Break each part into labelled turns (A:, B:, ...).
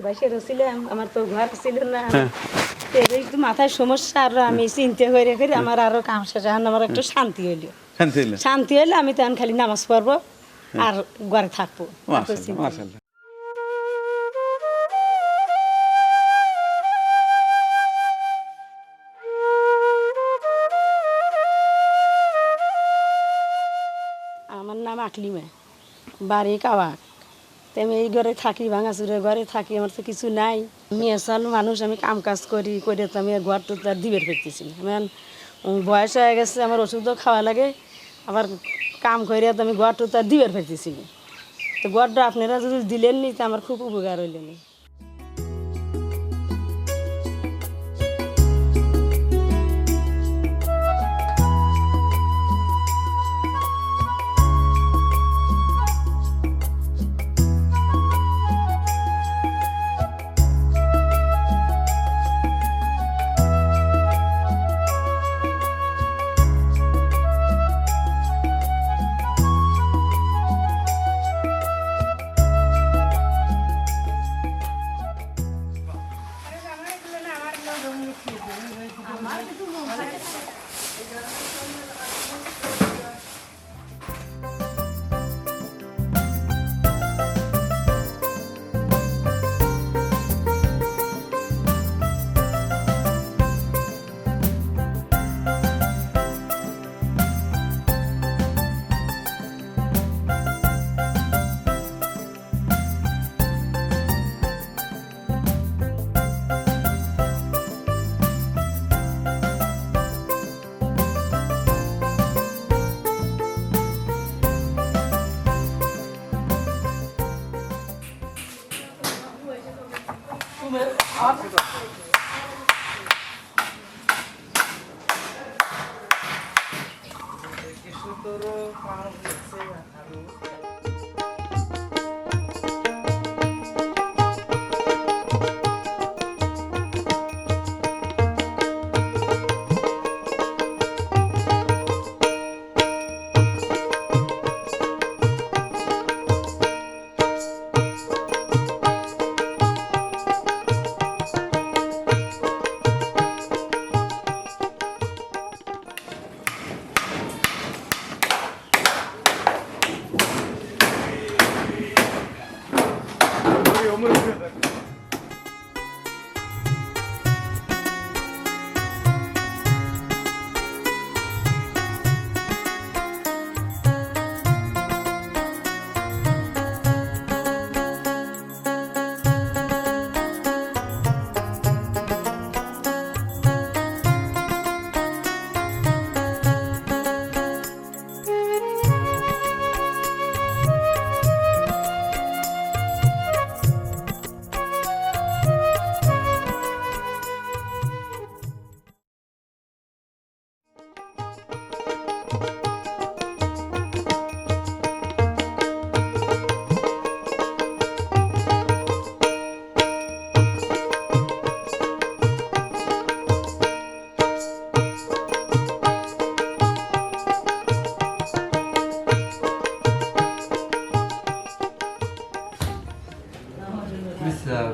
A: বাইশের ছিলাম, আমার তো ঘর ছিল না, একটু মাথায় সমস্যা, আর আমি চিন্তা করে করে আমার আরো কাম শেষ, আমার একটু শান্তি হইলো, শান্তি হইলে আমি তখন খালি নামাজ পড়বো আর ঘরে থাকবো। আমার নাম আকলিমা, বাড়ি কাওয়াক। আমি এই ঘরে থাকি, ভাঙাচুরের ঘরে থাকি, আমার তো কিছু নাই, মেয়ে চাল মানুষ, আমি কাম কাজ করি করে তো আমি ঘর তো তার দিবের ফেরতেছি না। আমার বয়স হয়ে গেছে, আমার ওষুধও খাওয়া লাগে, আবার কাম করে তো আমি ঘর তো তার দিবের ফেরতেছি না। তো ঘরটা আপনারা যদি দিলেন নি তো আমার খুব উপকার হইলেন।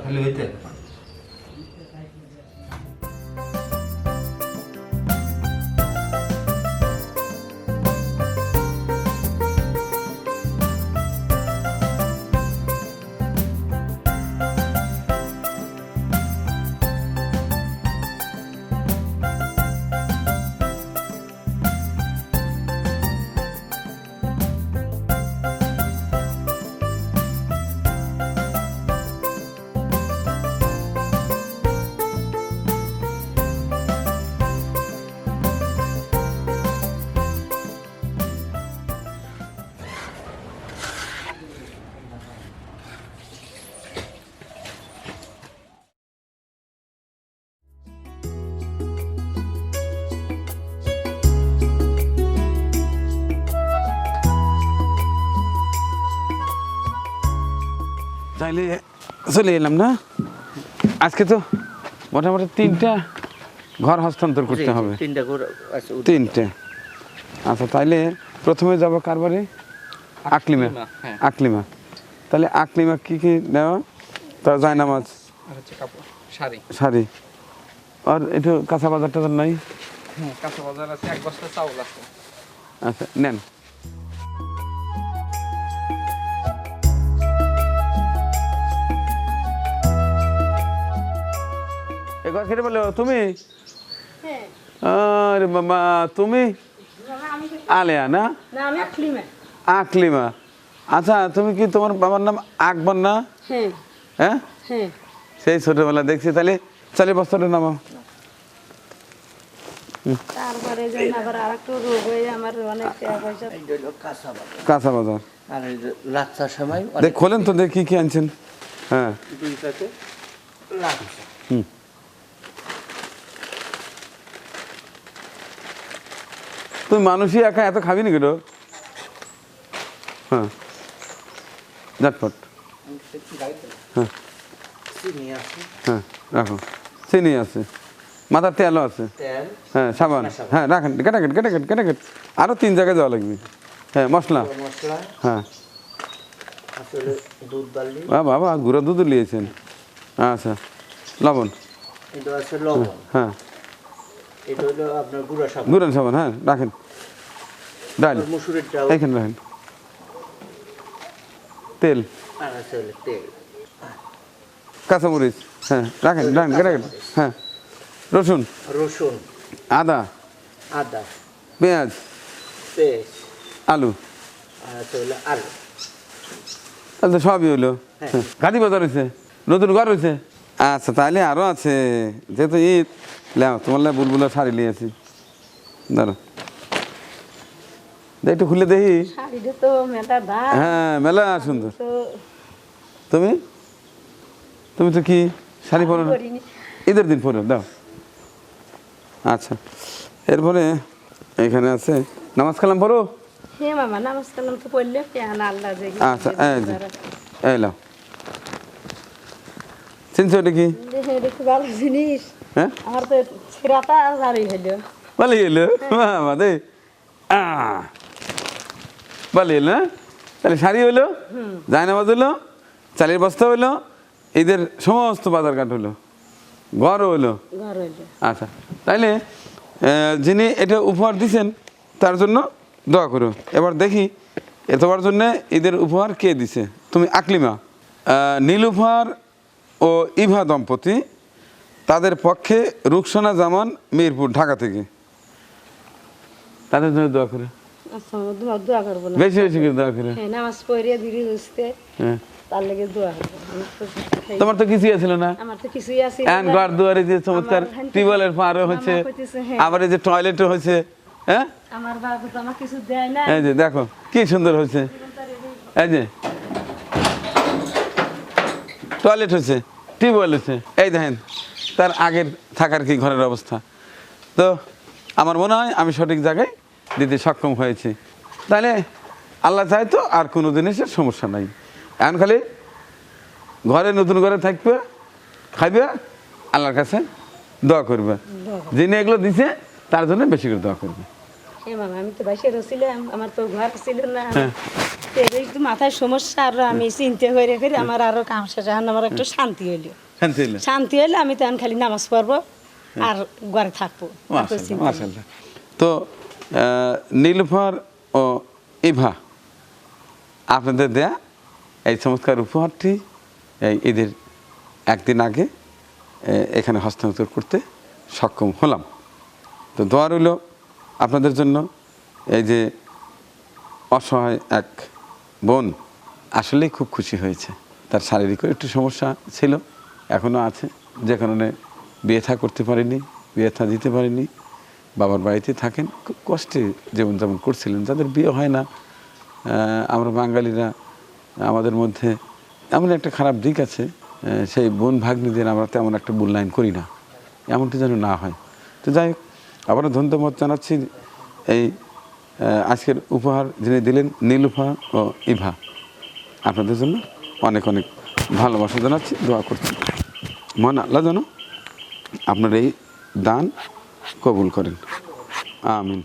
B: খালি হইতে
C: তাইলে চলে এলাম না। আজকে তো মোটামুটি 3টা ঘর হস্তান্তর করতে হবে। 3টে। আচ্ছা, তাইলে প্রথমে যাব কার বাড়ি? আকলিমা। আকলিমা। তাহলে আকলিমা কি কি নেওয়া? তো তার জায়নামাজ,
B: আর হচ্ছে কাপড়, শাড়ি।
C: শাড়ি। আর একটু কাঁচা বাজার টাজার নাই?
B: হ্যাঁ, কাঁচা বাজার আছে, 1 বস্তা চাউল আছে।
C: আচ্ছা নেন। এ ঘর খেতে বলো তুমি?
A: হ্যাঁ
C: আরে বাবা, তুমি আলেয়া না?
A: না আমি আকলিমা।
C: আকলিমা। আচ্ছা, তুমি কি তোমার বাবার নাম আকবর না?
A: হ্যাঁ
C: হ্যাঁ,
A: হ্যাঁ।
C: সেই ছোটবেলা দেখছি। তাহলে চালের বস্তাটা নামাও।
A: তারপরে যে আবার আরেকটু রোগ হয়ে আমার অনেক টাকা পয়সা।
C: কাঁচা বাজার
D: আর এই যে লাচ্ছার সময়
C: দেখ, খোলেন তো দেখ কি কি আনছেন। হ্যাঁ,
D: দুইটাতে লাচ্ছা।
C: হুম। তুই মানুষই একা এত খাবি না কেটো? হ্যাঁ, ঝটপট। হ্যাঁ
D: চিনি আছে,
C: হ্যাঁ, রাখো। চিনি আছে, মাথার তেলও আছে।
D: তেল,
C: হ্যাঁ, সাবান। হ্যাঁ, রাখেন। কেটাকেট কেটাকেট কেটাকেট। আরও 3 জায়গায় যাওয়া লাগবে। হ্যাঁ, মশলা।
D: মশলা,
C: হ্যাঁ,
D: আসলে দুধ বালি,
C: বাবা গুঁড়ো দুধ নিয়েছেন। আচ্ছা, লবণ।
D: এটা আছে লবণ,
C: হ্যাঁ,
D: এটা হলো আপনার গুঁড়া সাবান,
C: গুঁড়ান সাবান। হ্যাঁ, রাখেন। ডাল
D: মুসুরের ডাল,
C: এইখানে রাখেন। তেল,
D: আর আছে হলো তেল,
C: কাঁচামরিচ। হ্যাঁ, রাখেন রাখেন কেটাকেট। হ্যাঁ, রসুন,
D: রসুন,
C: আদা,
D: আদা,
C: পেঁয়াজ,
D: পেঁয়াজ,
C: আলু।
D: আর আছে হলো আলু।
C: তাহলে তো সবই হইলো।
D: হ্যাঁ।
C: হ্যাঁ, গাড়ি বাজার হয়েছে, নতুন ঘর হয়েছে। আচ্ছা, তাহলে আরও আছে। যেহেতু ঈদ, লেও তোমার লাই বুলবুলা শাড়ি নিয়েছি। দাঁড়ো, একটু খুলে দেখি।
A: শাড়িটা তো মেলা দাম।
C: হ্যাঁ, মেলা সুন্দর।
A: তো
C: তুমি তুমি তো কি শাড়ি পরো না?
A: করিনি।
C: ঈদের দিন পরে দাও। আচ্ছা, এরপরে এখানে আছে নামাজ কালাম পড়ো।
A: হ্যাঁ মামা, নামাজ কালাম তো পড়লে কেন আল্লাহ যে
C: আচ্ছা, এই যে এই লাও। চিনছো এটা কি?
A: এটা খুব ভালো জিনিস।
C: হ্যাঁ,
A: আমার তো ছিঁড়াটা জারি হইলো।
C: ভালো এলো বাবা দে। ভালো এলো না? তাহলে শাড়ি হইলো, জায়নামাজ হইলো, চালের বস্তা হইলো, ঈদের সমস্ত বাজারঘাট হইলো, ঘরও হইলো।
A: ঘর হইলো।
C: আচ্ছা, তাইলে যিনি এটা উপহার দিছেন তার জন্য দোয়া করো। এবার দেখি তোমার জন্য ঈদের উপহার কে দিছে। তুমি আকলিমা। নীলুফার ও ইভা দম্পতি, তাদের পক্ষে রুকসানা জামান, মিরপুর, ঢাকা থেকে। তাদের জন্য দোয়া করে,
A: আচ্ছা তোমার দোয়া করবো না?
C: বেশি বেশি করে দোয়া করে।
A: হ্যাঁ, নামাজ পড়িয়ে ধীরে সুস্থে
C: হ্যাঁ,
A: তার লেগে দোয়া করবো।
C: তোমার তো কিছুই ছিল না।
A: আমার তো কিছুই আছে
C: এখন ঘর দুয়ারে যে চমৎকার টিউবওয়েলের পারও হচ্ছে,
A: হ্যাঁ।
C: আবার এই যে টয়লেটও হয়েছে। হ্যাঁ,
A: আমার বাবা তো আমার কিছু দেয় না।
C: এই যে দেখো কি সুন্দর হয়েছে। এই যে টয়লেট হয়েছে, টিউবওয়েল হয়েছে। এই দেখেন তার আগের থাকার কি ঘরের অবস্থা। তো আমার মনে হয় আমি সঠিক জায়গায় দিতে সক্ষম হয়েছি। তাহলে আল্লাহ চাই তো আর কোনো জিনিসের সমস্যা নাই। এখন খালি ঘরে নতুন ঘরে থাকবে, খাইবে, আল্লাহর কাছে দোয়া করবে। যিনি এগুলো দিছে তার জন্য বেশি করে দোয়া করবে।
A: হ্যাঁ মামা, আমি তো বাইসে ছিলাম, আমার তো ঘর ছিল না।
C: হ্যাঁ।
A: তো এর একটু মাথায় সমস্যা, আর আমি চিন্তা করে করে আমার আরো কাম শেষ, এখন আমার একটু শান্তি হইলো। শান্তি হইলে আমি তখন খালি নামাজ পড়বো আর ঘরে থাকবো। আর তো চিন্তা নেই।
C: মাশাআল্লাহ। তো নীলুফার ও ইভা, আপনাদের দেয়া এই চমৎকার উপহারটি এই ঈদের একদিন আগে এখানে হস্তান্তর করতে সক্ষম হলাম। তো দোয়া রইল আপনাদের জন্য। এই যে অসহায় এক বোন আসলেই খুব খুশি হয়েছে। তার শারীরিক একটু সমস্যা ছিল, এখনও আছে, যে কারণে বিয়ে থা করতে পারেনি, বিয়ে থা দিতে পারেনি, বাবার বাড়িতে থাকেন, খুব কষ্টে জীবনযাপন করছিলেন। যাদের বিয়ে হয় না, আমরা বাঙালিরা আমাদের মধ্যে এমন একটা খারাপ দিক আছে, সেই বোন ভাগ্নিদের আমরা তেমন একটা মূল্যায়ন করি না, এমনটি যেন না হয়। তো যাই হোক, আবারও ধন্যবাদ জানাচ্ছি এই আজকের উপহার যিনি দিলেন নীলুফা ও ইভা। আপনাদের জন্য অনেক অনেক ভালোবাসা জানাচ্ছি, দোয়া করছি মহান আল্লাহ যেন আপনার এই দান কবুল করেন। আমিন।